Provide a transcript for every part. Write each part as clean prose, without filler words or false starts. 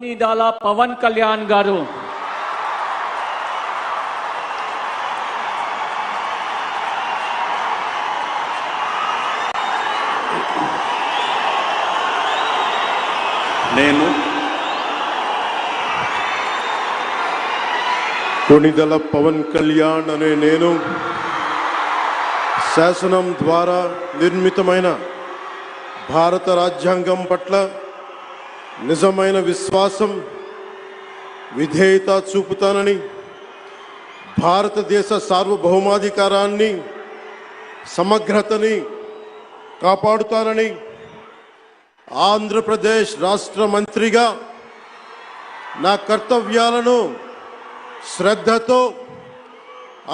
కొణిదెల పవన్ కళ్యాణ్ గారు నేను కొణిదెల పవన్ కళ్యాణ్ అనే నేను శాసనం ద్వారా నిర్మితమైన భారత రాజ్యాంగం పట్ల నిజమైన విశ్వాసం విధేయత చూపుతానని, భారతదేశ సార్వభౌమాధికారాన్ని సమగ్రతని కాపాడుతానని, ఆంధ్రప్రదేశ్ రాష్ట్ర మంత్రిగా నా కర్తవ్యాలను శ్రద్ధతో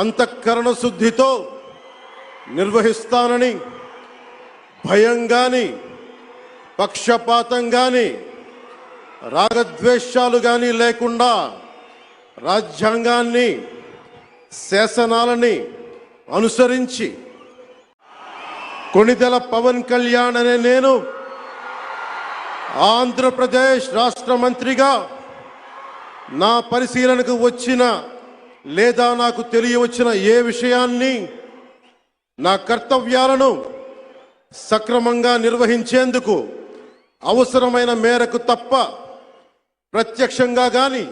అంతఃకరణ శుద్ధితో నిర్వహిస్తానని, భయం గాని పక్షపాతం గాని రాగద్వేషాలు గాని లేకుండా రాజ్యాంగాన్ని శాసనాలని అనుసరించి కొణిదెల పవన్ కళ్యాణ్ అనే నేను ఆంధ్రప్రదేశ్ రాష్ట్ర మంత్రిగా నా పరిశీలనకు వచ్చిన లేదా నాకు తెలియవచ్చిన ఏ విషయాన్ని నా కర్తవ్యాలను సక్రమంగా నిర్వహించేందుకు అవసరమైన మేరకు తప్ప ప్రత్యక్షంగా గాని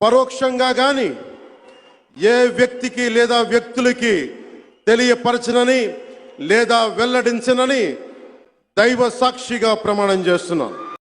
పరోక్షంగా గాని ఏ వ్యక్తికి లేదా వ్యక్తులకి తెలియపరచనని లేదా వెల్లడించనని దైవ సాక్షిగా ప్రమాణం చేస్తున్నాను.